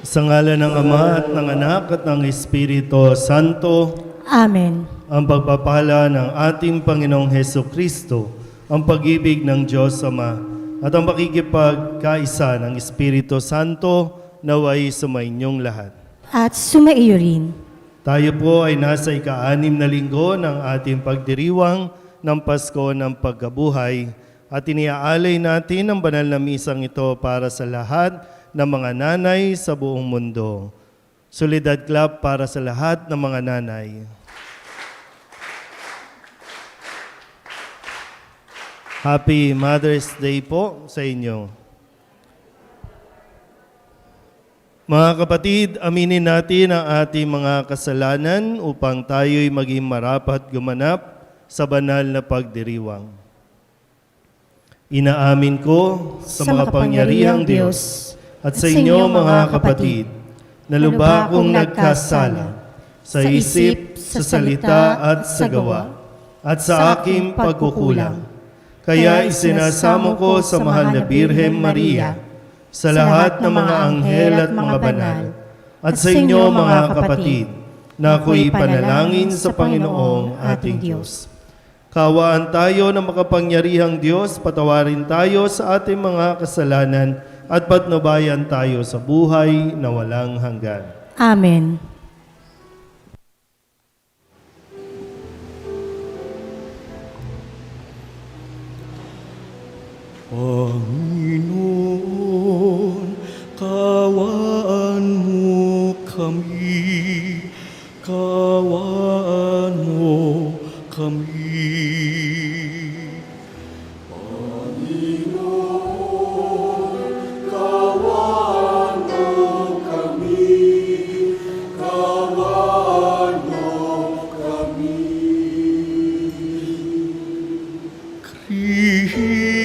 Sa ngalan ng Ama at ng Anak at ng Espiritu Santo, Amen. ang pagpapala ng ating Panginoong Heso Kristo, ang pag-ibig ng Diyos Ama, at ang pakikipagkaisa ng Espiritu Santo naway sumainyong lahat. At sumaiyo rin. Tayo po ay nasa ika-6 na linggo ng ating pagdiriwang ng Pasko ng Pagkabuhay at iniaalay natin ang banal na misang ito para sa lahat ng mga nanay sa buong mundo. Solidad Club para sa lahat ng mga nanay. Happy Mother's Day po sa inyo. Mga kapatid, aminin natin ang ating mga kasalanan upang tayo'y maging marapat gumanap sa banal na pagdiriwang. Inaamin ko sa makapangyarihang Diyos at sa inyo mga kapatid, na lubha kong nagkasala sa isip, sa salita at sa gawa, at sa aking pagkukulang. Kaya isinasamo ko sa mahal na Birhen Maria, sa lahat ng mga anghel at mga banal, at sa inyo mga kapatid, na ako'y panalangin sa Panginoong ating Diyos. Kaawaan tayo ng makapangyarihang Diyos, patawarin tayo sa ating mga kasalanan, at patnubayan tayo sa buhay na walang hanggan. Amen. Panginoon, kaawaan mo kami, kaawaan mo kami.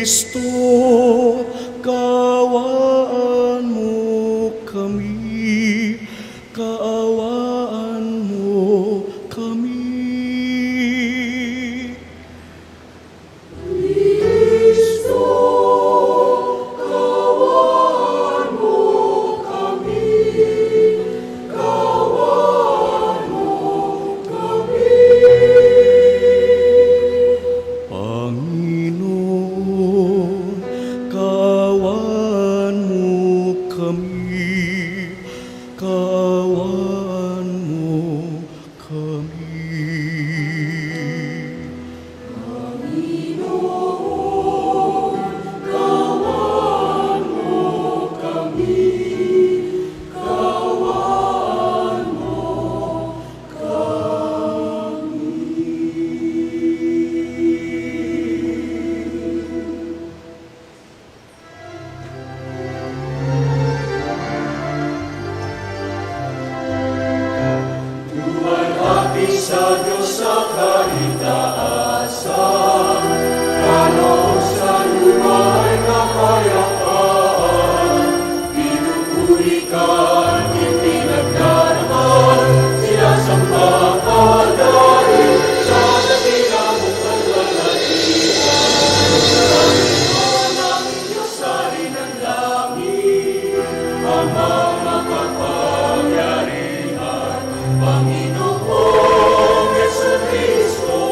Kristo, kaawaan mo kami, kaawaan mo kami. Kristo, kaawaan mo kami, kaawaan mo kami. Panginoon, kaawaan mo kami, kaawaan mo kami. Panginoon, kaawaan mo kami, kaawaan mo kami. Sa Diyos sa kaligtasan, kaloob sa lumay kapayapaan, pinupuri ka, ipinagdaraman, sinasamba ka dahil sa dakila mong kalwalhatian. Panginoon aming Diyos sa rin ng langit, amang makapangyarihan, Panginoon Jesucristo,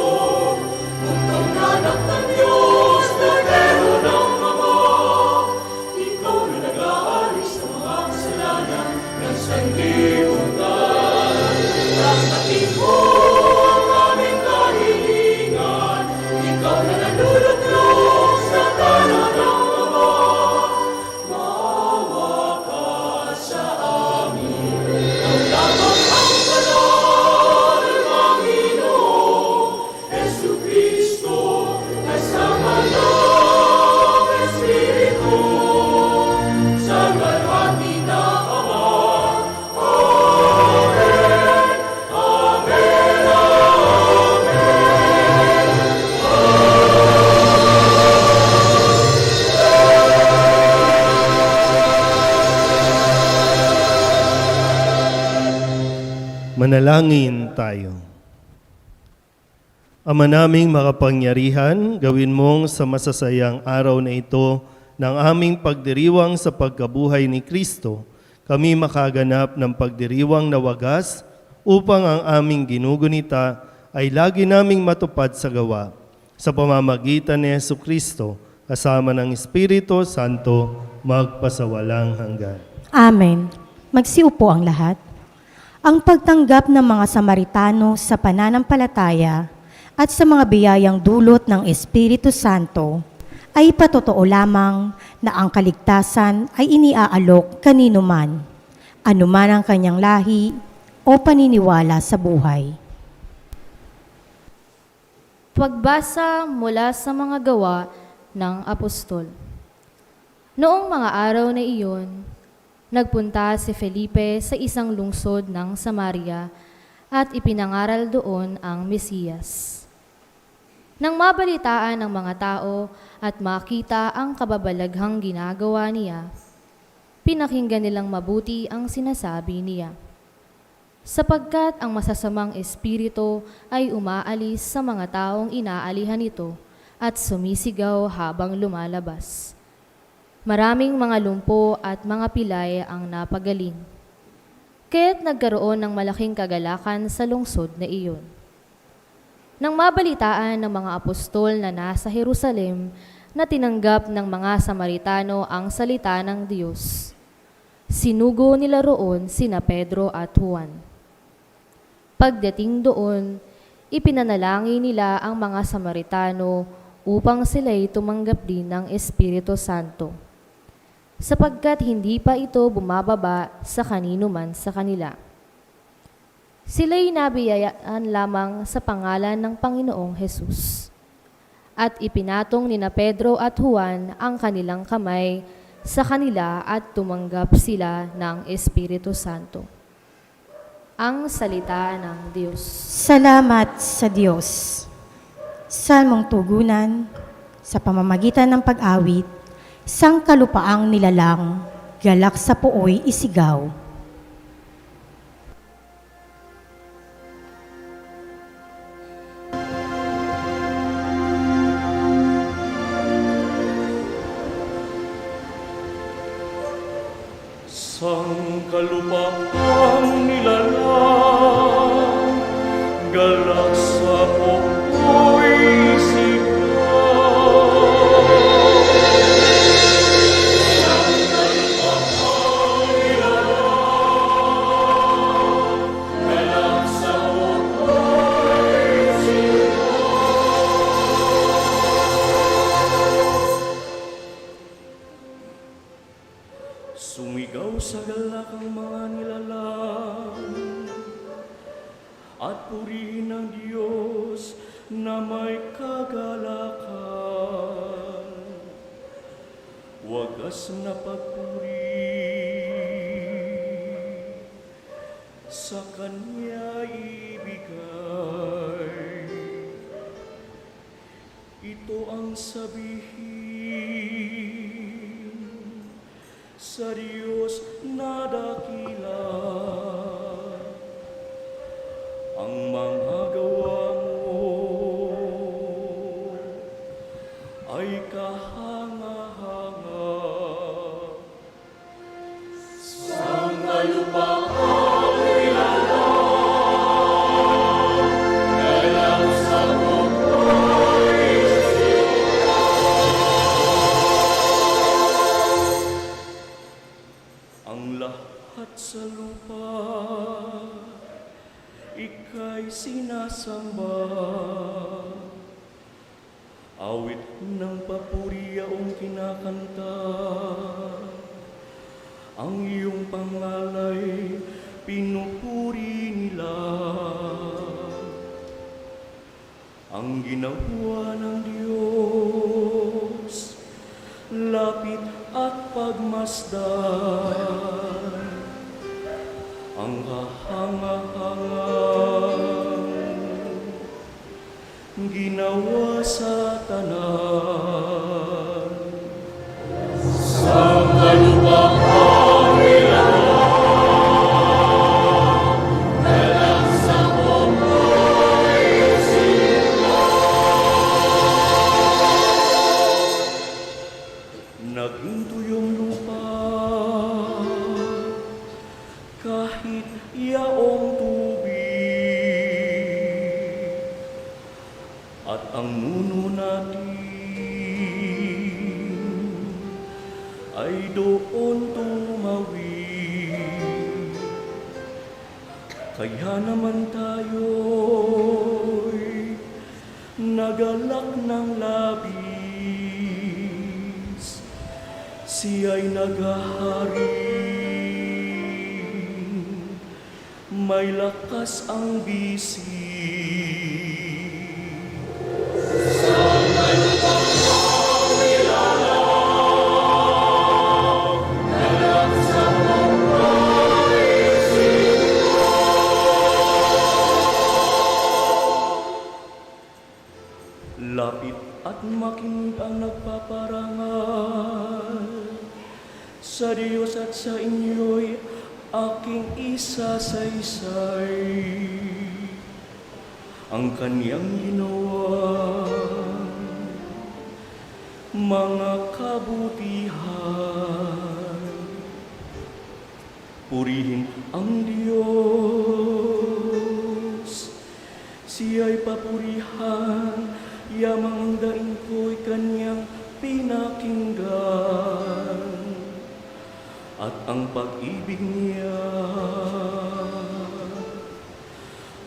muntong anak ng Diyos, Kordero ng Ama, ikaw na nag-aalis ng mga kasalanan ng sanlibutan. Tanggapin mo ang aming kahilingan, ikaw na nanuluklok sa kanan ng Ama. Maawa ka sa amin, ang lamang ang banal, Panginoon Jesucristo, kasama ng Espiritu, sa kalwati na Ama. Amen, amen, amen. Manalangin tayo. Ama naming makapangyarihan, gawin mong sa masasayang araw na ito ng aming pagdiriwang sa pagkabuhay ni Kristo, kami makaganap ng pagdiriwang na wagas upang ang aming ginugunita ay lagi naming matupad sa gawa. Sa pamamagitan ni Jesucristo, kasama ng Espiritu Santo, magpasawalang hanggan. Amen. Magsiupo ang lahat. Ang pagtanggap ng mga Samaritano sa pananampalataya at sa mga biyayang dulot ng Espiritu Santo ay patotoo lamang na ang kaligtasan ay iniaalok kanino man, anuman ang kanyang lahi o paniniwala sa buhay. Pagbasa mula sa mga gawa ng apostol. Noong mga araw na iyon, nagpunta si Felipe sa isang lungsod ng Samaria at ipinangaral doon ang Mesiyas. Nang mabalitaan ng mga tao at makita ang kababalaghang ginagawa niya, pinakinggan nilang mabuti ang sinasabi niya. Sapagkat ang masasamang espiritu ay umaalis sa mga taong inaalihan nito at sumisigaw habang lumalabas. Maraming mga lumpo at mga pilay ang napagaling. Kaya't nagkaroon ng malaking kagalakan sa lungsod na iyon. Nang mabalitaan ng mga apostol na nasa Jerusalem na tinanggap ng mga Samaritano ang salita ng Diyos, sinugo nila roon sina Pedro at Juan. Pagdating doon, ipinanalangin nila ang mga Samaritano upang sila'y tumanggap din ng Espiritu Santo, sapagkat hindi pa ito bumababa sa kanino man sa kanila. Sila'y nabiyayaan lamang sa pangalan ng Panginoong Hesus. At ipinatong nina Pedro at Juan ang kanilang kamay sa kanila at tumanggap sila ng Espiritu Santo. Ang salita ng Diyos. Salamat sa Diyos. Salmong tugunan, sa pamamagitan ng pag-awit, sangkalupaang nilalang, galak sa puoy isigaw. Sangkalupaang nilalang, galak sa puoy sigaw. Sangkalupaang nilalang, galak sa puoy sigaw. Sumigaw sa galak ang mga nilalang at purihin ang Diyos na may kagalakan. Wagas na pagpuri sa Kanya ibigay. Ito ang sabihin sa Diyos na dakila. Ang mga gawa mo ay kahanga-hanga. Sangkalupaang nilalang, galak sa puoy sigaw. Ang lahat sa lupa ika'y sinasamba. Awit ng papuri ang kinakanta, ang iyong pangalay pinupuri nila. Ang ginawa ng Diyos, lapit at pagmasdan, ang kahanga-hangang ginawa sa tanan. Sangkalupaang nilalang, galak sa puoy sigaw. Naging tuyong lupa kahit yaong tubig, at ang muno natin ay doon tumawid. Kaya naman tayo'y nagalak ng labis, siya'y naghahari, may lakas ang bisig. Lapit at makinig ang nagpaparangal sa Diyos at sa inyo'y aking isasaysay. Ang Kaniyang ginawa, mga kabutihan. Purihin ang Diyos, siya'y papurihan, yamang ang daing ko'y Kaniyang pinakinggan, at ang pag-ibig niya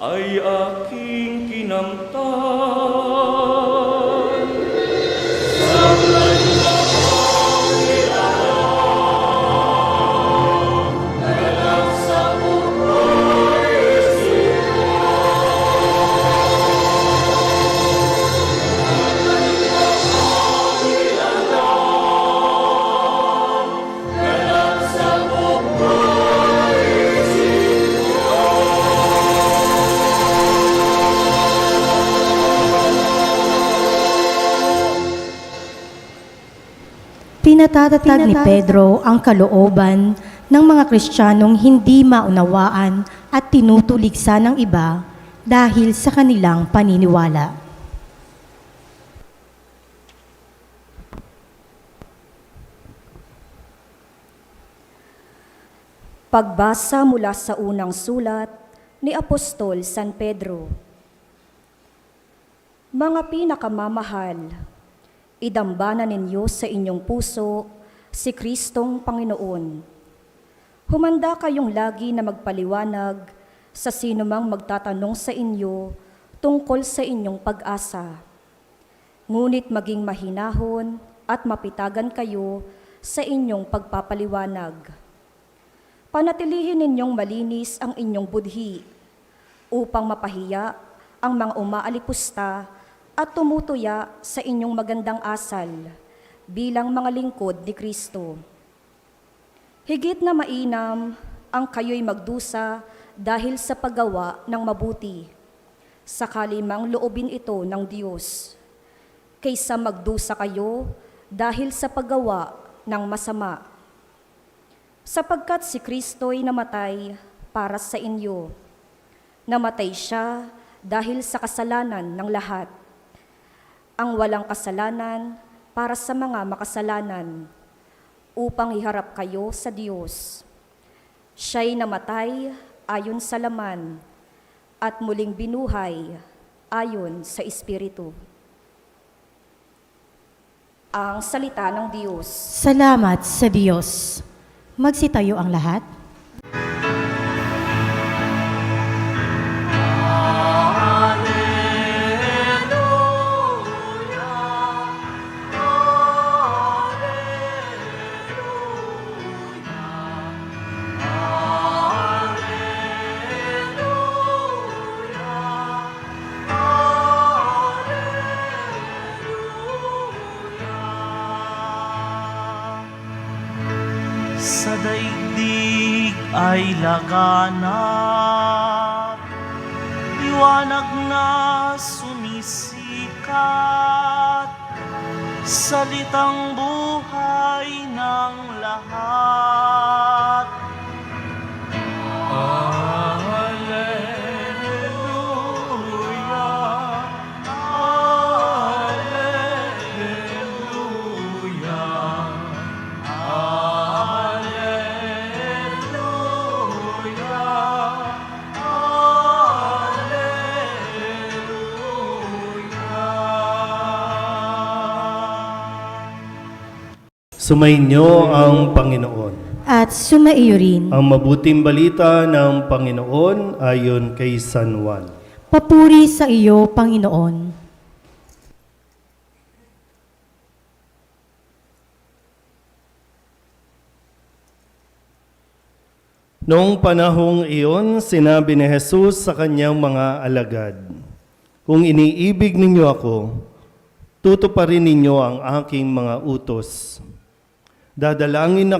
ay aking kinamtan. Pinatatatag ni Pedro ang kalooban ng mga Kristiyanong hindi maunawaan at tinutuligsa ng iba dahil sa kanilang paniniwala. Pagbasa mula sa unang sulat ni Apostol San Pedro. Mga pinakamamahal, idambanan ninyo sa inyong puso si Kristong Panginoon. Humanda kayong lagi na magpaliwanag sa sinumang magtatanong sa inyo tungkol sa inyong pag-asa. Ngunit maging mahinahon at mapitagan kayo sa inyong pagpapaliwanag. Panatilihin ninyong malinis ang inyong budhi upang mapahiya ang mga umaalipusta at tumutuya sa inyong magandang asal bilang mga lingkod ni Kristo. Higit na mainam ang kayo'y magdusa dahil sa paggawa ng mabuti, sakali mang loobin ito ng Diyos, kaysa magdusa kayo dahil sa paggawa ng masama. Sapagkat si Kristo'y namatay para sa inyo. Namatay siya dahil sa kasalanan ng lahat. Ang walang kasalanan para sa mga makasalanan, upang iharap kayo sa Diyos. Siya'y namatay ayon sa laman at muling binuhay ayon sa Espiritu. Ang salita ng Diyos. Salamat sa Diyos. Magsitayo ang lahat. Sa daigdig ay laganap, liwanag na sumisikat, salitang buhay ng lahat. Sumainyo ang Panginoon. At sumaiyo rin. Ang mabuting balita ng Panginoon ayon kay San Juan. Papuri sa iyo, Panginoon. Noong panahong iyon, sinabi ni Jesus sa kanyang mga alagad, "Kung iniibig ninyo ako, tutuparin ninyo ang aking mga utos. Dadalangin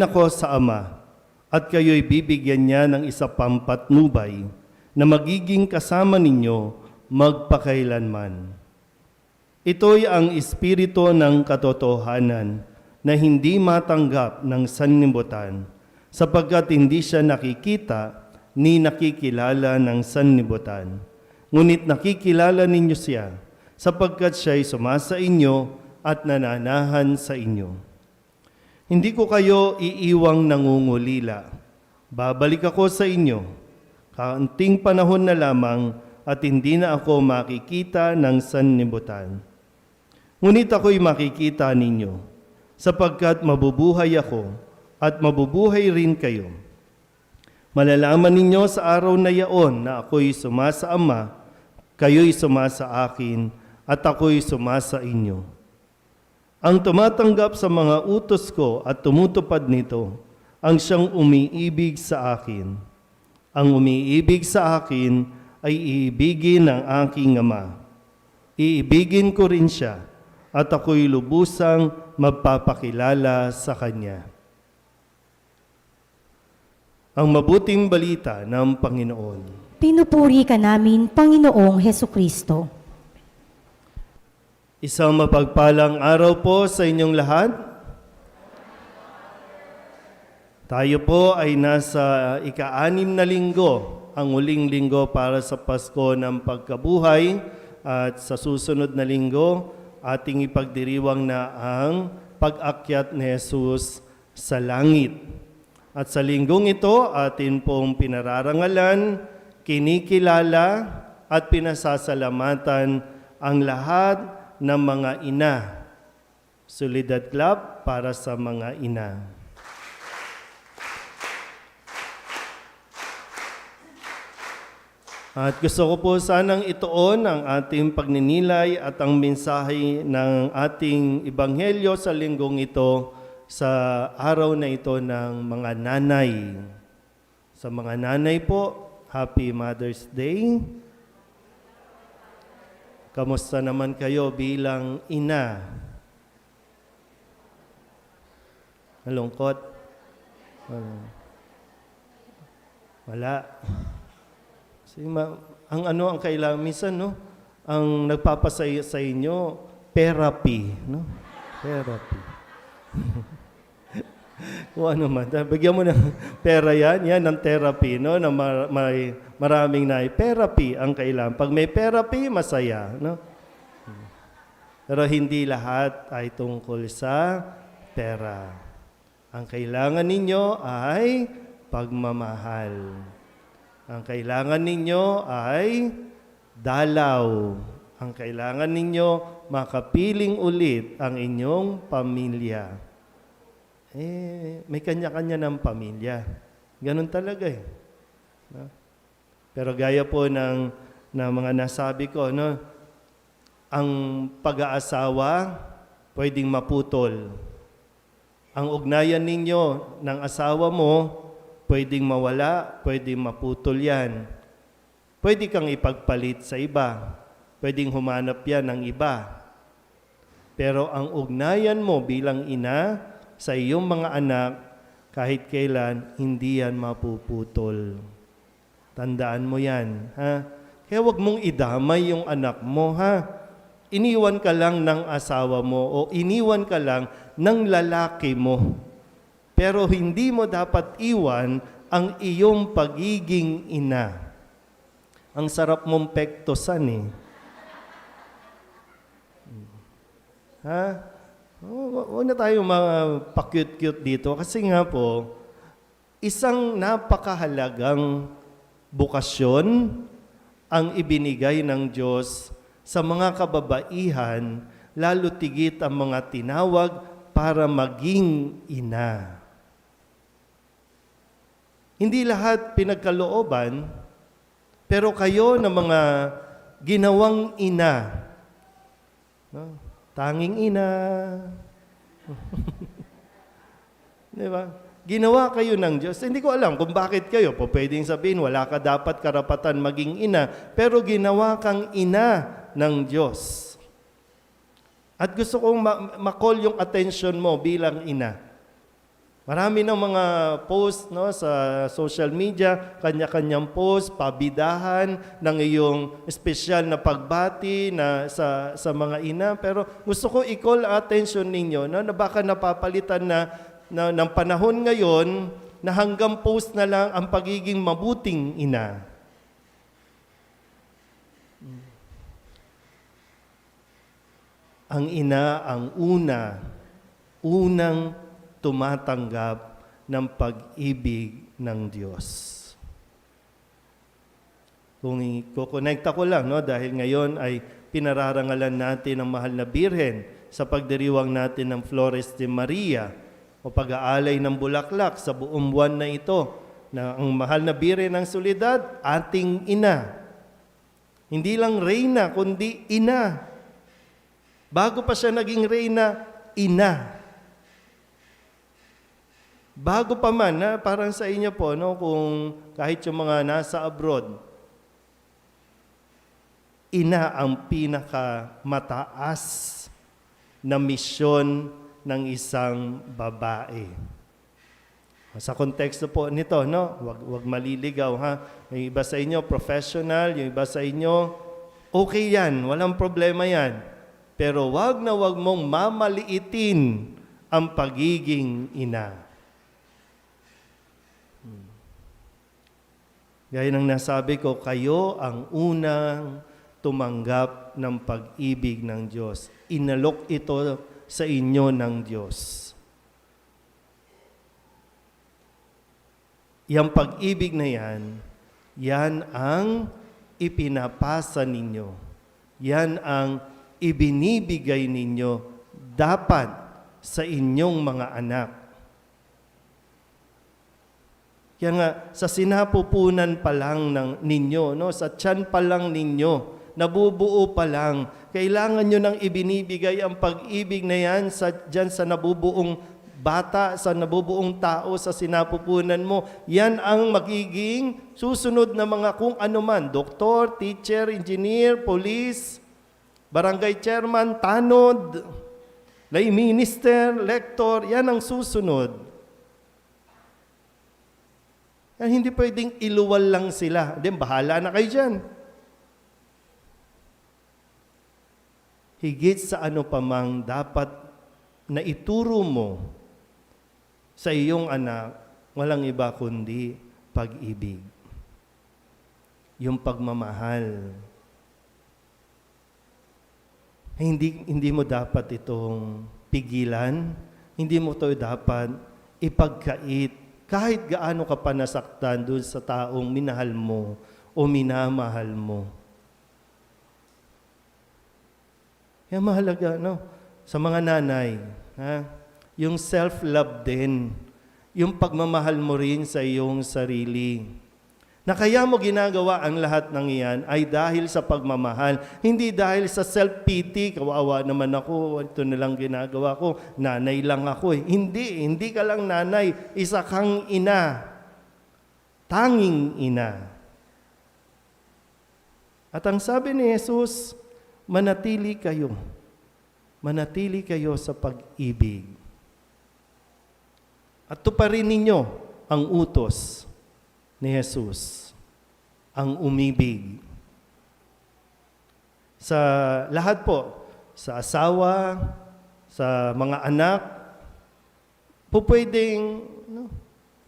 ako sa Ama, at kayo'y bibigyan niya ng isa pang patnubay na magiging kasama ninyo magpakailanman. Ito'y ang espiritu ng katotohanan na hindi matanggap ng sanlibutan, sapagkat hindi siya nakikita ni nakikilala ng sanlibutan. Ngunit nakikilala ninyo siya, sapagkat siya'y sumasa inyo at nananahan sa inyo. Hindi ko kayo iiwang nangungulila. Babalik ako sa inyo. Kaunting panahon na lamang at hindi na ako makikita ng sanlibutan. Ngunit ako'y makikita ninyo, sapagkat mabubuhay ako at mabubuhay rin kayo. Malalaman ninyo sa araw na yaon na ako'y sumasa Ama, kayo'y sumasa akin, at ako'y sumasa inyo. Ang tumatanggap sa mga utos ko at tumutupad nito, ang siyang umiibig sa akin. Ang umiibig sa akin ay iibigin ng aking Ama. Iibigin ko rin siya, at ako'y lubusang magpapakilala sa Kanya." Ang mabuting balita ng Panginoon. Pinupuri ka namin, Panginoong Hesukristo. Isang mapagpalang araw po sa inyong lahat. Tayo po ay nasa ika-6 na linggo, ang huling linggo para sa Pasko ng Pagkabuhay, at sa susunod na linggo, ating ipagdiriwang na ang pag-akyat ni Jesus sa langit. At sa linggong ito, atin pong pinararangalan, kinikilala at pinasasalamatan ang lahat ng mga ina. Solidad Club para sa mga ina. At gusto ko po sanang ituon ang ating pagninilay at ang mensahe ng ating ebanghelyo sa linggong ito sa araw na ito ng mga nanay. Sa mga nanay po, Happy Mother's Day. Kamusta naman kayo bilang ina? Malungkot? Wala. Ang kailangan, minsan, no? Ang nagpapasaya sa inyo, therapy, no? Therapy. Kung ano man, bigyan mo ng pera yan ng therapy, no? Na may maraming therapy ang kailangan. Pag may therapy, masaya, no? Pero hindi lahat ay tungkol sa pera. Ang kailangan ninyo ay pagmamahal. Ang kailangan ninyo ay dalaw. Ang kailangan ninyo makapiling ulit ang inyong pamilya. May kanya-kanya ng pamilya. Ganun talaga eh. No? Pero gaya po ng mga nasabi ko, no? Ang pag-aasawa pwedeng maputol. Ang ugnayan ninyo ng asawa mo pwedeng mawala, pwedeng maputol yan. Pwede kang ipagpalit sa iba. Pwedeng humanap yan ng iba. Pero ang ugnayan mo bilang ina sa iyong mga anak, kahit kailan, hindi yan mapuputol. Tandaan mo yan. Ha? Kaya wag mong idamay yung anak mo. Ha? Iniwan ka lang ng asawa mo o iniwan ka lang ng lalaki mo. Pero hindi mo dapat iwan ang iyong pagiging ina. Ang sarap mong pektosan eh. Ha? Huwag na tayo mga pa-cute-cute dito kasi nga po, isang napakahalagang bukasyon ang ibinigay ng Diyos sa mga kababaihan lalo tigit ang mga tinawag para maging ina. Hindi lahat pinagkalooban, pero kayo na mga ginawang ina, no? Tanging ina. Di ba? Ginawa kayo ng Diyos. Hindi ko alam kung bakit kayo. Pwedeng sabihin, wala ka dapat karapatan maging ina, pero ginawa kang ina ng Diyos. At gusto kong ma-call yung attention mo bilang ina. Marami ng mga post, no, sa social media, kanya-kanyang post, pabidahan ng iyong espesyal na pagbati na sa mga ina. Pero gusto ko i-call attention ninyo, no, na baka napapalitan na ng panahon ngayon na hanggang post na lang ang pagiging mabuting ina. Ang ina ang unang tumatanggap ng pag-ibig ng Diyos. Kung kukonekta ko lang, no, dahil ngayon ay pinararangalan natin ang mahal na Birhen sa pagdiriwang natin ng Flores de Maria o pag-aalay ng bulaklak sa buong buwan na ito, na ang mahal na Birhen ng Soledad, ating ina. Hindi lang reyna, kundi ina. Bago pa siya naging reyna, ina. Bago pa man, parang sa inyo po, no, kung kahit yung mga nasa abroad, ina ang pinakamataas na misyon ng isang babae. Sa konteksto po nito, no, wag maliligaw, ha. Yung iba sa inyo professional, yung iba sa inyo okay yan, walang problema yan. Pero wag na wag mong mamaliitin ang pagiging ina. Gaya ng nasabi ko, kayo ang unang tumanggap ng pag-ibig ng Diyos. Inalok ito sa inyo ng Diyos. Yang pag-ibig na yan ang ipinapasa ninyo. Yan ang ibinibigay ninyo dapat sa inyong mga anak. Kaya nga, sa sinapupunan pa lang ng ninyo, no, sa tiyan pa lang ninyo, nabubuo pa lang, kailangan nyo nang ibinibigay ang pag-ibig na yan dyan sa nabubuong bata, sa nabubuong tao, sa sinapupunan mo. Yan ang magiging susunod na mga kung ano man, doktor, teacher, engineer, police, barangay chairman, tanod, lay minister, lektor, yan ang susunod. Kaya hindi pwedeng iluwal lang sila. Then, bahala na kayo dyan. Higit sa ano pa mang dapat na ituro mo sa iyong anak, walang iba kundi pag-ibig. Yung pagmamahal. Hindi mo dapat itong pigilan. Hindi mo ito dapat ipagkait. Kahit gaano ka pa nasaktan doon sa taong minahal mo o minamahal mo. Kaya mahalaga, no? Sa mga nanay, ha? Yung self-love din, yung pagmamahal mo rin sa iyong sarili. Na kaya mo ginagawa ang lahat ng iyan ay dahil sa pagmamahal, hindi dahil sa self-pity, kawawa naman ako, ito na lang ginagawa ko, nanay lang ako. Hindi ka lang nanay, isa kang ina, tanging ina. At ang sabi ni Jesus, manatili kayo sa pag-ibig. At tuparin ninyo ang utos ni Jesus, ang umibig. Sa lahat po, sa asawa, sa mga anak, pwedeng, no?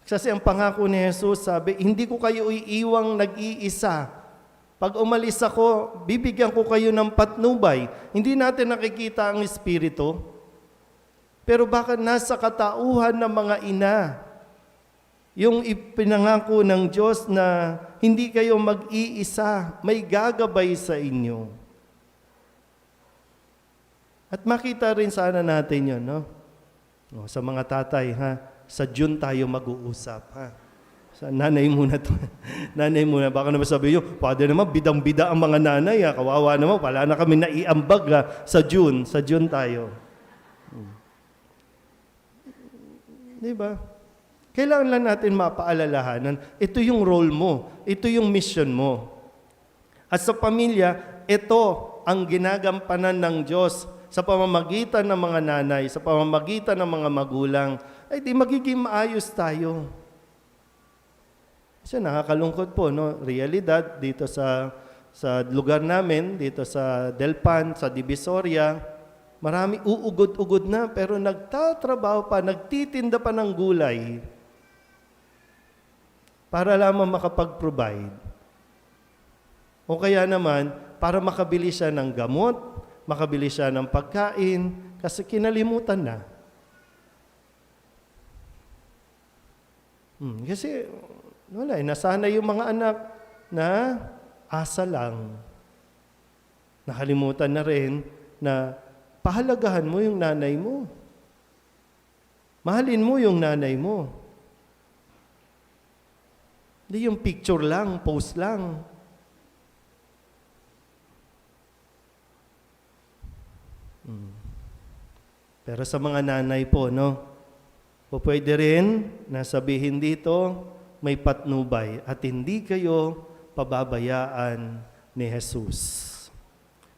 Kasi ang pangako ni Jesus, sabi, hindi ko kayo iiwang nag-iisa. Pag umalis ako, bibigyan ko kayo ng patnubay. Hindi natin nakikita ang Espiritu, pero bakit nasa katauhan ng mga ina, yung ipinangako ng Diyos na hindi kayo mag-iisa, may gagabay sa inyo. At makita rin sana natin yun, no? O, sa mga tatay, ha? Sa June tayo mag-uusap, ha? Sa nanay muna to. Nanay muna. Baka naman sabi nyo, Father naman, bidang-bida ang mga nanay, ha? Kawawa naman, wala na kami naiambag, ha? Sa June tayo. Di ba? Kailangan lang natin mapaalalahanan, ito yung role mo, ito yung mission mo. At sa pamilya, ito ang ginagampanan ng Diyos sa pamamagitan ng mga nanay, sa pamamagitan ng mga magulang, ay di magiging maayos tayo. Kasi nakakalungkot po, no? Realidad dito sa lugar namin, dito sa Delpan, sa Divisoria, marami uugod-ugod na, pero nagtatrabaho pa, nagtitinda pa ng gulay para lamang makapag-provide. O kaya naman, para makabili siya ng gamot, makabili siya ng pagkain, kasi kinalimutan na. Kasi, wala, nasanay yung mga anak na asa lang. Nakalimutan na rin na pahalagahan mo yung nanay mo. Mahalin mo yung nanay mo. Hindi yung picture lang, post lang. Pero sa mga nanay po, no? O pwede rin na sabihin dito, may patnubay at hindi kayo pababayaan ni Jesus.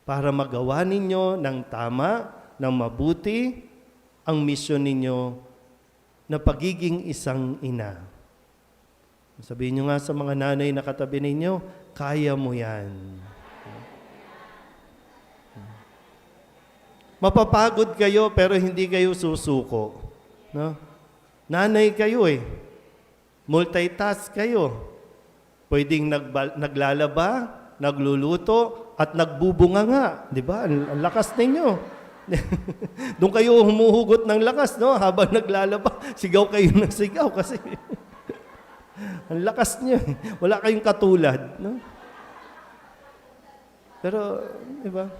Para magawa ninyo ng tama, ng mabuti, ang misyon ninyo na pagiging isang ina. Sabihin nyo nga sa mga nanay na katabi ninyo, kaya mo yan. Mapapagod kayo pero hindi kayo susuko. No? Nanay kayo eh. Multitask kayo. Pwedeng naglalaba, nagluluto, at nagbubunga nga. Di ba? Ang lakas ninyo. Doon kayo humuhugot ng lakas, no? Habang naglalaba, sigaw kayo ng sigaw kasi ang lakas niyo. Wala kayong katulad, no? Pero, di ba?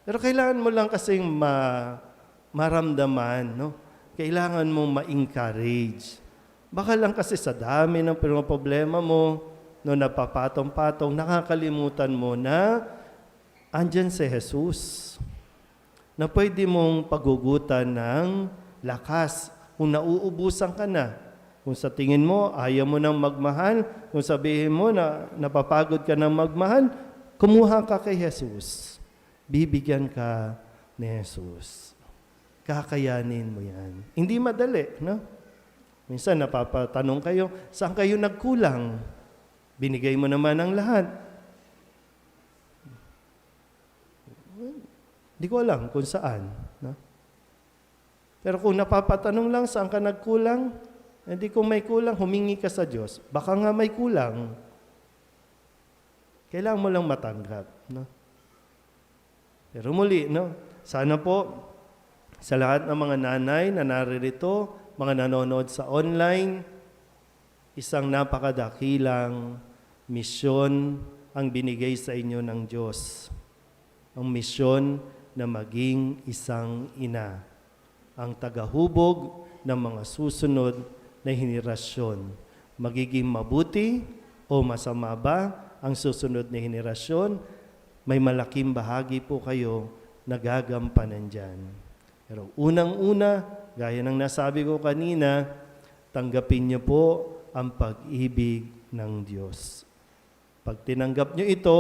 Pero kailangan mo lang kasing maramdaman, no? Kailangan mong ma-encourage. Baka lang kasi sa dami ng problema mo, no, napapatong-patong, nakakalimutan mo na andyan si Jesus. Na pwede mong pagugutan ng lakas kung nauubusan ka na. Kung sa tingin mo, ayaw mo nang magmahal, kung sabihin mo na napapagod ka ng magmahal, kumuha ka kay Jesus. Bibigyan ka ni Jesus. Kakayanin mo yan. Hindi madali, no? Minsan napapatanong kayo, saan kayo nagkulang? Binigay mo naman ang lahat. Hindi ko alam kung saan. No? Pero kung napapatanong lang, saan ka nagkulang? Hindi kung may kulang, humingi ka sa Diyos. Baka nga may kulang. Kailangan mo lang matanggap. No? Pero muli, no? Sana po, sa lahat ng mga nanay na naririto, mga nanonood sa online, isang napakadakilang misyon ang binigay sa inyo ng Diyos. Ang misyon na maging isang ina. Ang tagahubog ng mga susunod na henerasyon. Magiging mabuti o masama ba ang susunod na henerasyon? May malaking bahagi po kayo na gagampanan dyan. Pero unang-una, gaya ng nasabi ko kanina, tanggapin niyo po ang pag-ibig ng Diyos. Pag tinanggap niyo ito,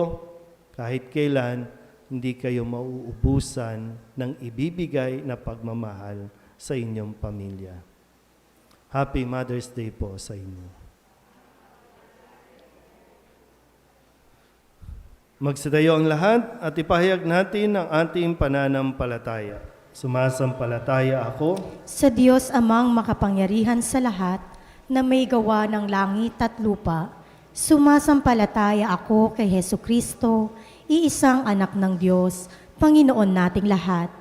kahit kailan, hindi kayo mauubusan ng ibibigay na pagmamahal sa inyong pamilya. Happy Mother's Day po sa inyo. Magsitayo ang lahat at ipahayag natin ang ating pananampalataya. Sumasampalataya ako Sa Diyos amang makapangyarihan sa lahat, na may gawa ng langit at lupa, sumasampalataya ako kay Hesukristo, iisang anak ng Diyos, Panginoon nating lahat.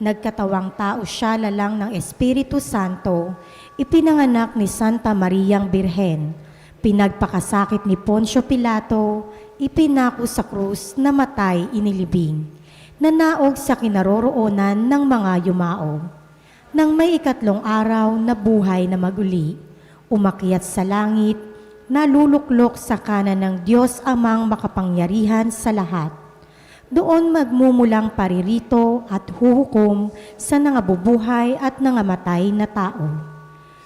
Nagkatawang tao siya lalang ng Espiritu Santo, ipinanganak ni Santa Mariang Birhen, Ipinagpakasakit ni Poncio Pilato, ipinako sa krus, namatay, inilibing. Nanaog sa kinaroroonan ng mga yumao. Nang may ikatlong araw na buhay na maguli, umakyat sa langit, naluluklok sa kanan ng Diyos Amang makapangyarihan sa lahat. Doon magmumulang paririto at huhukom sa nangabubuhay at nangamatay na tao.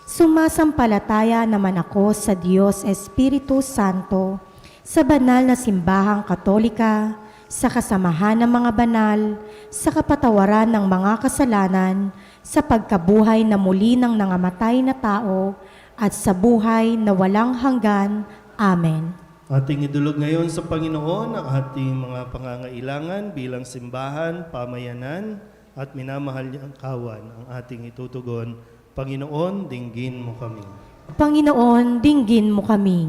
Sumasampalataya naman ako sa Diyos Espiritu Santo, sa banal na simbahang katolika, sa kasamahan ng mga banal, sa kapatawaran ng mga kasalanan, sa pagkabuhay na muli ng nangamatay na tao, at sa buhay na walang hanggan. Amen. Ating idulog ngayon sa Panginoon ang ating mga pangangailangan bilang simbahan, pamayanan, at minamahal niyang kawan. Ang ating itutugon, Panginoon, dinggin mo kami. Panginoon, dinggin mo kami.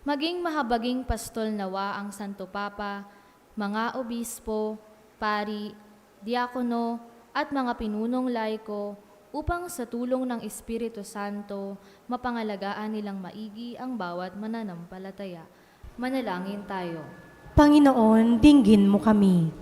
Maging mahabaging pastol nawa ang Santo Papa, mga obispo, pari, diakono, at mga pinunong laiko upang sa tulong ng Espiritu Santo, mapangalagaan nilang maigi ang bawat mananampalataya. Manalangin tayo. Panginoon, dinggin mo kami.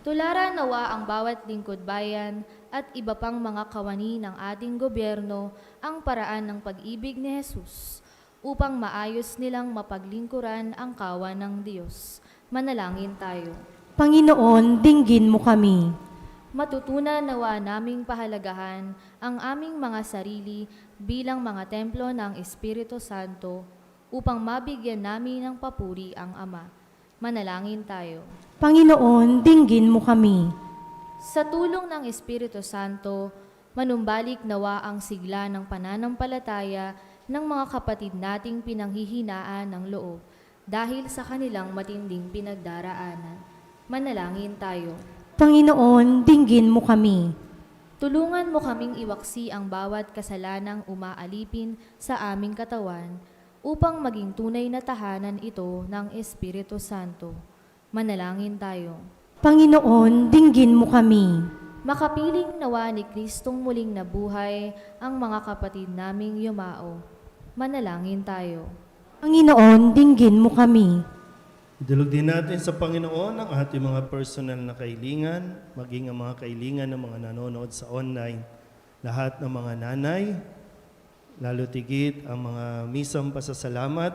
Tularan nawa ang bawat lingkod bayan at iba pang mga kawani ng ating gobyerno ang paraan ng pag-ibig ni Jesus upang maayos nilang mapaglingkuran ang kawan ng Diyos. Manalangin tayo. Panginoon, dinggin mo kami. Matutunan nawa naming pahalagahan ang aming mga sarili bilang mga templo ng Espiritu Santo upang mabigyan namin ng papuri ang Ama. Manalangin tayo. Panginoon, dinggin mo kami. Sa tulong ng Espiritu Santo, manumbalik nawa ang sigla ng pananampalataya ng mga kapatid nating pinanghihinaan ng loob dahil sa kanilang matinding pinagdaraanan. Manalangin tayo. Panginoon, dinggin mo kami. Tulungan mo kaming iwaksi ang bawat kasalanang umaalipin sa aming katawan upang maging tunay na tahanan ito ng Espiritu Santo. Manalangin tayo. Panginoon, dinggin mo kami. Makapiling nawa ni Kristong muling nabuhay ang mga kapatid naming yumao. Manalangin tayo. Panginoon, dinggin mo kami. Idulog din natin sa Panginoon ang ating mga personal na kailingan, maging ang mga kailingan ng mga nanonood sa online. Lahat ng mga nanay, lalo tigit ang mga misang pasasalamat,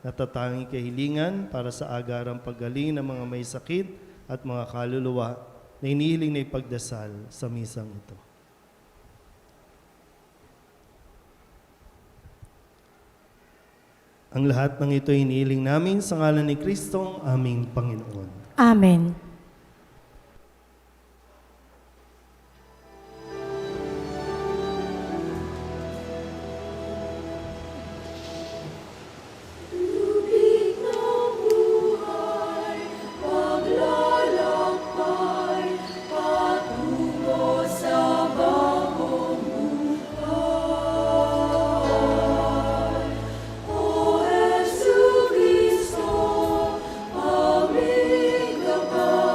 natatanging kahilingan para sa agarang paggaling ng mga may sakit at mga kaluluwa na inihiling na ipagdasal sa misang ito. Ang lahat ng ito inihiling namin sa ngalan ni Kristong aming Panginoon. Amen. Lubig ng buhay, paglalakbay, patungo sa bagong buhay. O Jesucristo, aming gabay.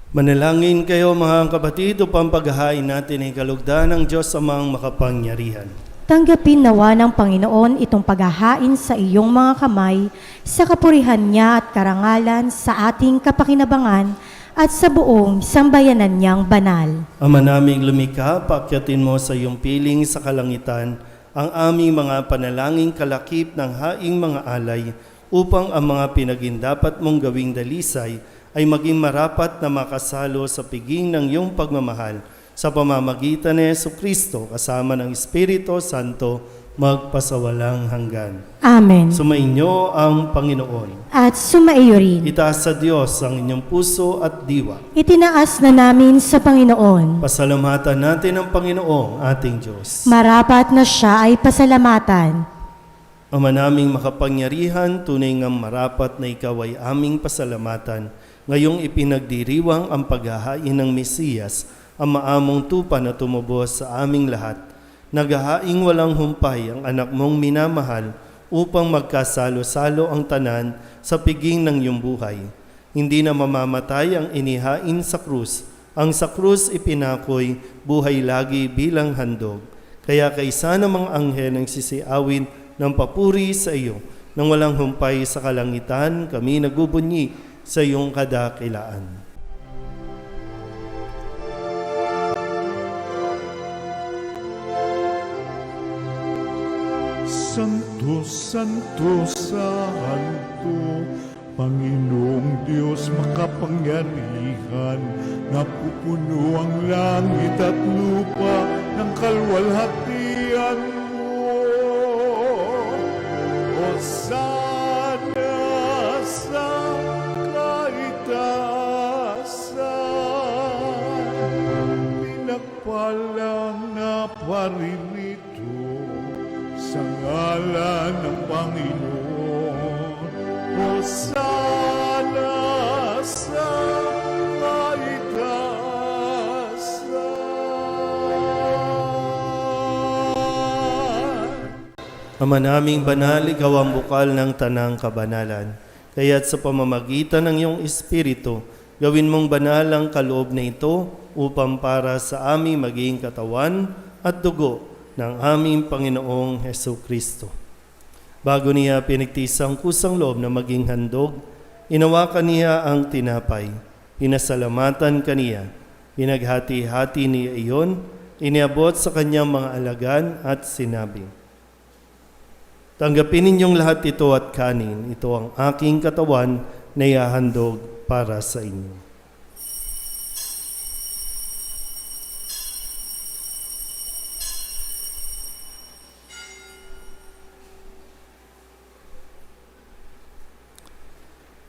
Manalangin kayo mga kapatid upang paghahain natin ay kalugdan ng Diyos amang makapangyarihan. Tanggapin nawa ng Panginoon itong paghahain sa iyong mga kamay sa kapurihan niya at karangalan sa ating kapakinabangan at sa buong sambayanan niyang banal. Ama naming lumikha, paakyatin mo sa iyong piling sa kalangitan ang aming mga panalangin kalakip ng haing mga alay upang ang mga pinagindapat mong gawing dalisay ay maging marapat na makasalo sa piging ng iyong pagmamahal sa pamamagitan ni Jesucristo kasama ng Espiritu Santo magpasawalang hanggan. Amen. Sumainyo ang Panginoon. At sumaiyo rin. Itaas sa Diyos ang inyong puso at diwa. Itinaas na namin sa Panginoon. Pasalamatan natin ang Panginoong ating Diyos. Marapat na siya ay pasalamatan. Ama naming makapangyarihan, tunay ngang marapat na ikaw ay aming pasalamatan. Ngayong ipinagdiriwang ang paghahain ng Mesiyas, ang maamong tupa na tumubos sa aming lahat. Naghahaing walang humpay ang anak mong minamahal upang magkasalo-salo ang tanan sa piging ng iyong buhay. Hindi na mamamatay ang inihain sa krus. Ang sa krus ipinakoy buhay lagi bilang handog. Kaya kaysa ng mga anghel ang sisiawin ng papuri sa iyo, nang walang humpay sa kalangitan, kami nagbubunyi sa iyong kadakilaan. Santo, Santo, Santo, Panginoong Diyos makapangyarihan, napupuno ang langit at lupa ng kalwalhatian mo. Hosana sa kaitaasan, pinagpalang na paririto sa ngalan ng Panginoon. Hosana sa kaitaasan. Ama naming banal, ikaw ang bukal ng tanang kabanalan. Kaya't sa pamamagitan ng iyong Espiritu, gawin mong banal ang kaloob na ito upang para sa aming maging katawan at dugo ng aming Panginoong Hesukristo. Bago niya pinagtisang kusang loob na maging handog, inawakan niya ang tinapay, pinasalamatan kaniya, pinaghati-hati niya iyon, iniabot sa kanyang mga alagan at sinabi, "Tanggapin ninyong lahat ito at kanin, ito ang aking katawan na ihahandog para sa inyo."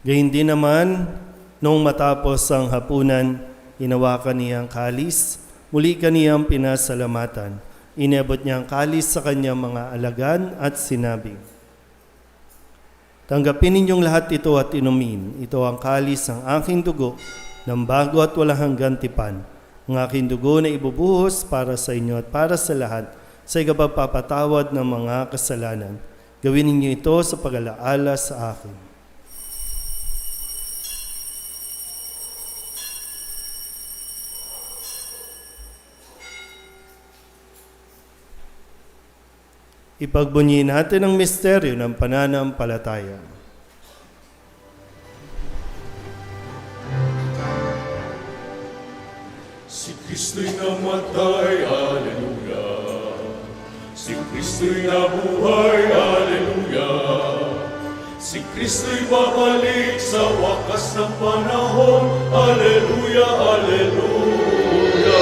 Gayun din naman, noong matapos ang hapunan, inawakan niya ang kalis, muli kaniyang pinasalamatan. Inabot niya ang kalis sa kanyang mga alagan at sinabi, "Tanggapin ninyong lahat ito at inumin. Ito ang kalis ng aking dugo, ng bago at walang hanggang tipan. Ang aking dugo na ibubuhos para sa inyo at para sa lahat, sa ikapagpapatawad ng mga kasalanan. Gawin ninyo ito sa pag-alaala sa akin." Ipagbunyi natin ang misteryo ng pananampalataya. Si Kristo'y namatay, Alleluia. Si Kristo'y nabuhay, Alleluia. Si Kristo'y babalik sa wakas ng panahon, Alleluia, Alleluia.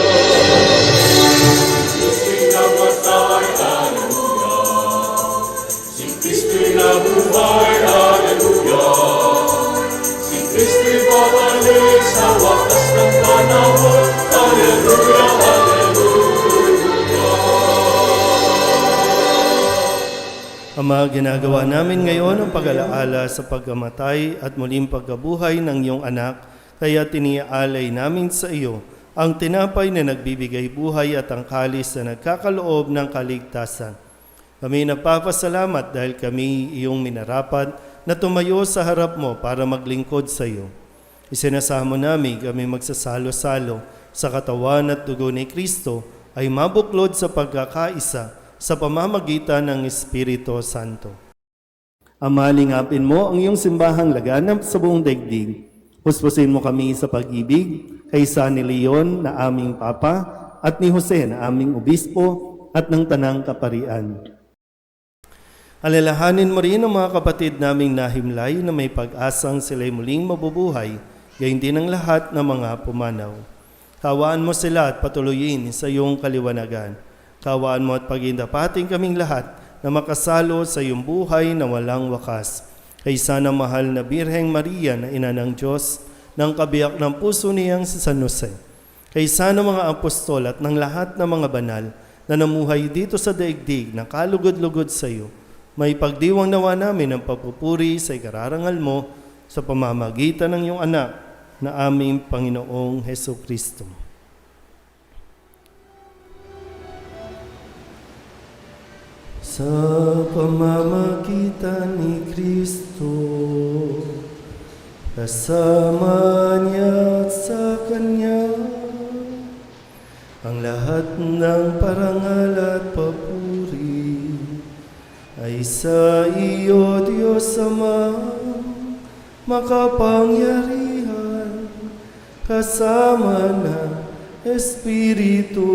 Si Kristo'y namatay, Alleluia. Si Kristo'y nabuhay, Alleluia. Si Kristo'y babalik sa wakas ng panahon, Alleluia, Alleluia. Ama, ginagawa namin ngayon ang pag-alaala sa pagkamatay at muling pagkabuhay ng iyong anak, kaya tiniaalay namin sa iyo ang tinapay na nagbibigay buhay at ang kalis na nagkakaloob ng kaligtasan. Kami nagpapasalamat dahil kami iyong minarapat na tumayo sa harap mo para maglingkod sa iyo. Isinasamo namin kami magsasalo-salo sa katawan at dugo ni Kristo ay mabuklod sa pagkakaisa sa pamamagitan ng Espiritu Santo. Ama, lingapin mo ang iyong simbahang laganap sa buong daigdig. Puspusin mo kami sa pag-ibig kaysa ni Leon na aming Papa at ni Jose na aming Obispo at ng Tanang Kaparian. Alalahanin mo rin ang mga kapatid naming nahimlay na may pag-asang sila'y muling mabubuhay, gayon din ang lahat ng mga pumanaw. Kawaan mo sila at patuloyin sa iyong kaliwanagan. Kawaan mo at pagindapating kaming lahat na makasalo sa iyong buhay na walang wakas. Kaysa ng mahal na Birheng Maria na ina ng Diyos, ng kabiyak ng puso niyang si San Jose. Kaysa ng mga apostol at ng lahat ng mga banal na namuhay dito sa daigdig na kalugod-lugod sa iyo, may pagdiwang nawa namin ang pagpupuri sa ikararangal mo sa pamamagitan ng iyong anak na aming Panginoong Heso Kristo. Sa pamamagitan ni Kristo, kasama niya at sa Kanya, ang lahat ng parangal at papuri ay sa iyo, Diyos Ama, makapangyarihan, kasama ng Espiritu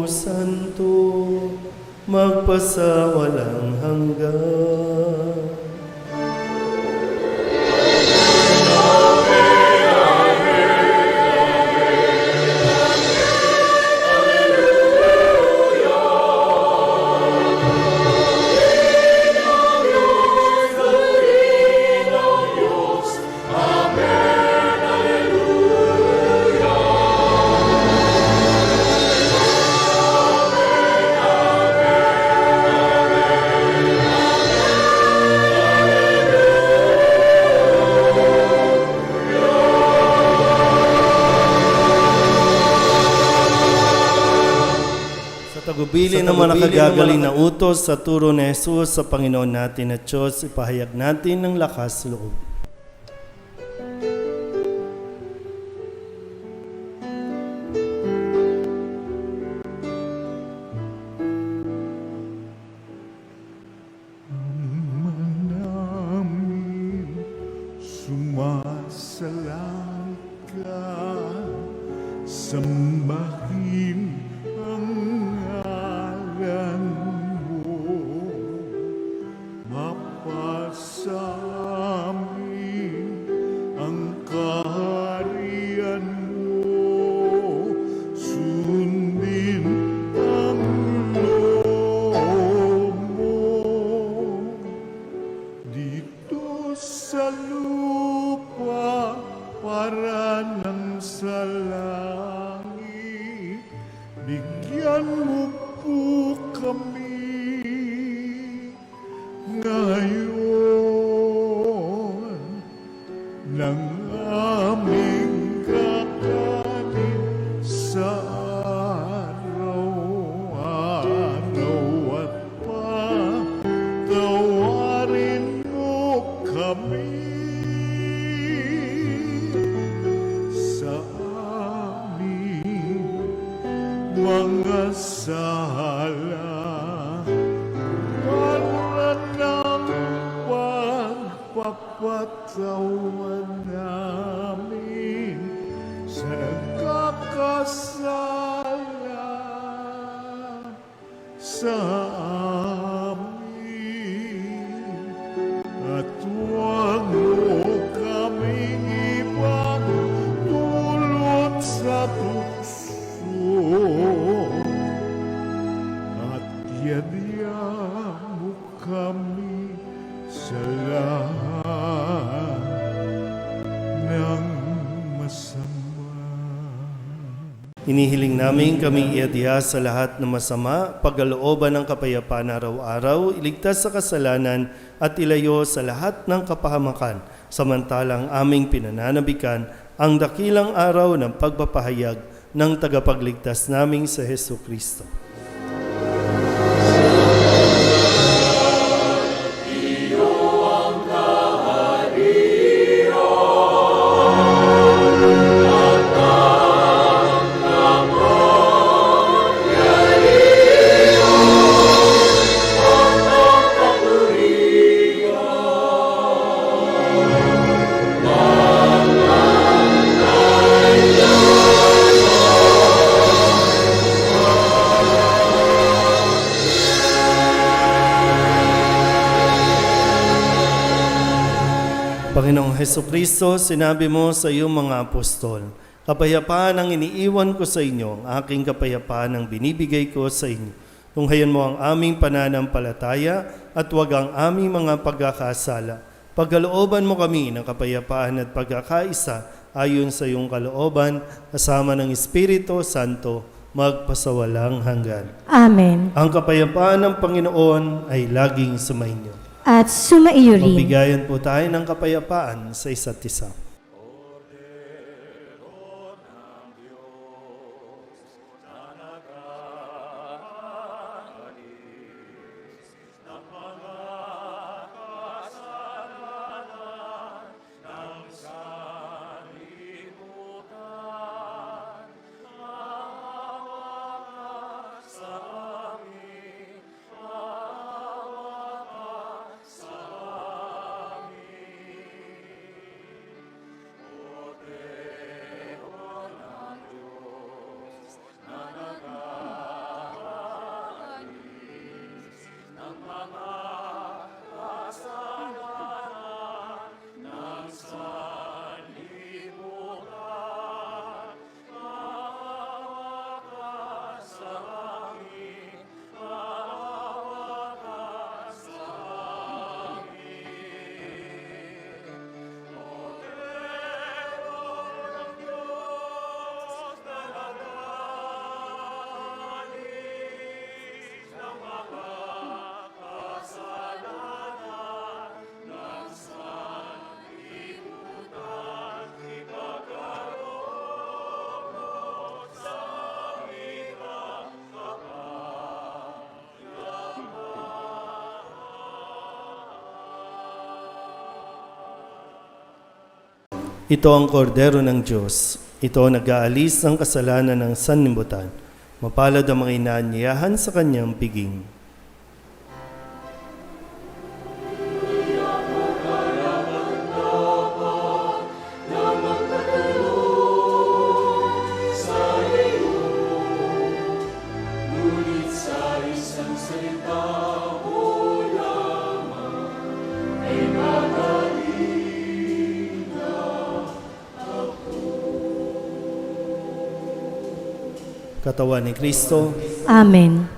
Santo, magpasawalang hanggan. Tagubili ng mga nakagagaling na utos sa turo ni Jesus sa Panginoon natin at Diyos, ipahayag natin ng lakas loob. namin sumasalang ka, sambahin ang ngalan mo, mapasa amin ang kaharian mo, sundin ang loob mo dito sa lupa para nang sa langit. Bigyan mo po kami ngayon ng aming kakanin sa araw-araw at patawarin mo kami sa aming mga sala para ng pagpapatawan namin sa nagkakasala sa amin, at huwag mo kaming ipagdulot sa tukso, at yadya mo kami sa lahat ng masama. Inihiling namin kaming iadya sa lahat ng masama, pagkalooban ng kapayapaan araw-araw, iligtas sa kasalanan at ilayo sa lahat ng kapahamakan, samantalang aming pinananabikan ang dakilang araw ng pagpapahayag ng tagapagligtas naming sa Heso Kristo. Panginoong Heso Kristo, sinabi mo sa iyong mga apostol, kapayapaan ang iniiwan ko sa inyo, ang aking kapayapaan ang binibigay ko sa inyo. Tunghayan mo ang aming pananampalataya at huwag ang aming mga pagkakasala. Pagkalooban mo kami ng kapayapaan at pagkakaisa ayon sa iyong kalooban, kasama ng Espiritu Santo, magpasawalang hanggan. Amen. Ang kapayapaan ng Panginoon ay laging sumainyo. At sumaiyo rin. Magbigayan po tayo ng kapayapaan sa isa't isa. Ito ang kordero ng Diyos. Ito ang nag-aalis ng kasalanan ng sanlibutan. Mapalad ang mga inaanyayahan sa kanyang piging. Katawan ni Kristo. Amen.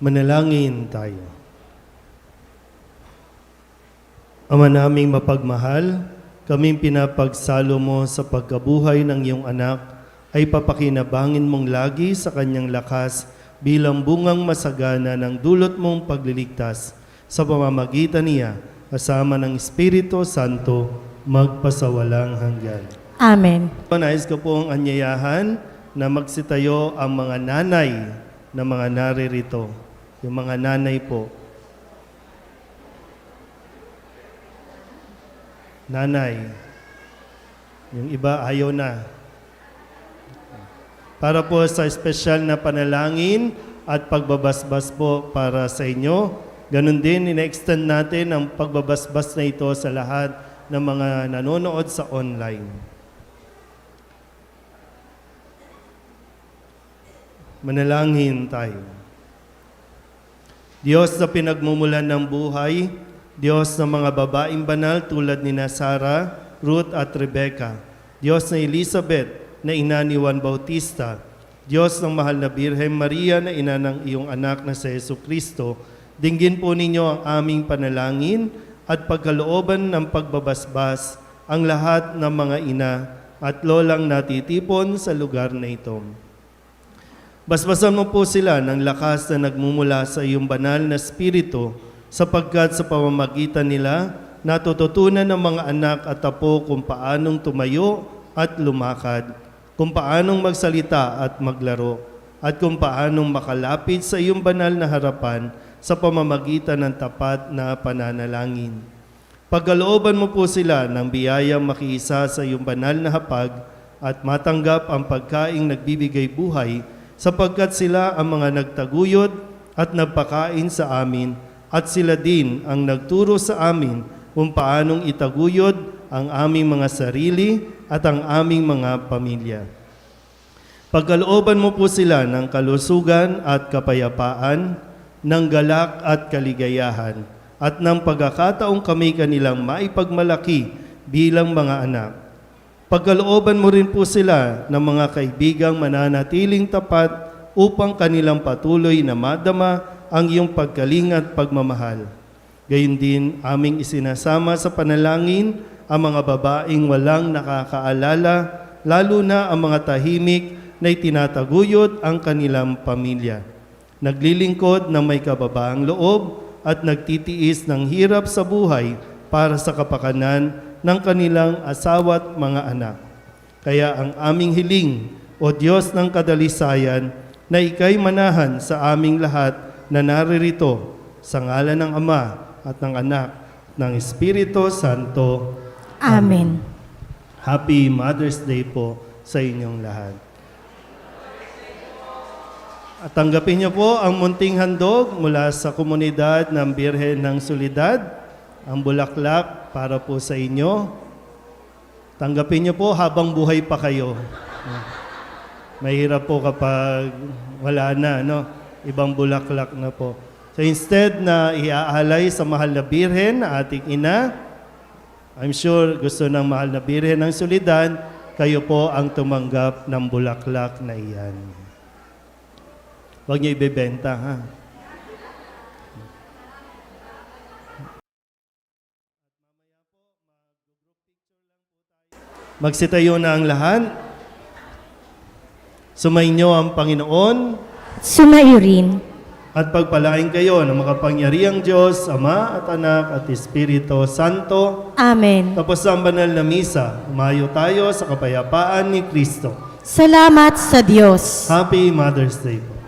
Manalangin tayo. Ama naming mapagmahal, kaming pinapagsalo mo sa pagkabuhay ng iyong anak ay papakinabangin mong lagi sa kanyang lakas bilang bungang masagana ng dulot mong pagliligtas sa pamamagitan niya kasama ng Espiritu Santo magpasawalang hanggan. Amen. Nais ko pong anyayahan na magsitayo ang mga nanay na mga naririto. Yung mga nanay po. Nanay. Yung iba ayaw na. Para po sa espesyal na panalangin at pagbabasbas po para sa inyo. Ganon din, ina-extend natin ang pagbabasbas na ito sa lahat ng mga nanonood sa online. Manalangin tayo. Diyos na pinagmumulan ng buhay, Diyos ng mga babaeng banal tulad ni Sarah, Ruth at Rebecca, Diyos na Elizabeth na ina ni Juan Bautista, Diyos ng mahal na Birhen Maria na ina ng iyong anak na si Jesucristo, dinggin po ninyo ang aming panalangin at pagkalooban ng pagbabasbas ang lahat ng mga ina at lolang natitipon sa lugar na ito. Basbasan mo po sila ng lakas na nagmumula sa iyong banal na Espiritu, sapagkat sa pamamagitan nila, natututunan ng mga anak at apo kung paanong tumayo at lumakad, kung paanong magsalita at maglaro, at kung paanong makalapit sa iyong banal na harapan sa pamamagitan ng tapat na pananalangin. Pagkalooban mo po sila ng biyayang makiisa sa iyong banal na hapag at matanggap ang pagkaing nagbibigay buhay, sapagkat sila ang mga nagtaguyod at nagpakain sa amin, at sila din ang nagturo sa amin kung paanong itaguyod ang aming mga sarili at ang aming mga pamilya. Pagkalooban mo po sila ng kalusugan at kapayapaan, ng galak at kaligayahan, at ng pagkakataong kami kanilang maipagmalaki bilang mga anak. Pagkalooban mo rin po sila ng mga kaibigang mananatiling tapat upang kanilang patuloy na madama ang iyong pagkalinga at pagmamahal. Gayun din aming isinasama sa panalangin ang mga babaeng walang nakakaalala, lalo na ang mga tahimik na itinataguyod ang kanilang pamilya. Naglilingkod ng may kababaang loob at nagtitiis ng hirap sa buhay para sa kapakanan ng kanilang asawa't mga anak. Kaya ang aming hiling, O Diyos ng kadalisayan, na ika'y manahan sa aming lahat na naririto sa ngalan ng Ama at ng Anak ng Espiritu Santo. Amen. Happy Mother's Day po sa inyong lahat. At tanggapin niyo po ang munting handog mula sa komunidad ng Birhen ng Soledad, ang bulaklak para po sa inyo. Tanggapin niyo po habang buhay pa kayo. Mahirap po kapag wala na, no? Ibang bulaklak na po. So instead na iaalay sa mahal na Birhen na ating ina, I'm sure gusto ng mahal na Birhen ng Soledad, kayo po ang tumanggap ng bulaklak na iyan. Huwag niyo ibebenta, ha? Magsitayo na ang lahat. Sumainyo ang Panginoon Sumayo rin. at pagpalain kayo ng makapangyarihang Diyos, Ama at Anak at Espiritu Santo. Amen. Tapos ang banal na misa, umayo tayo sa kapayapaan ni Kristo. Salamat sa Diyos. Happy Mother's Day po.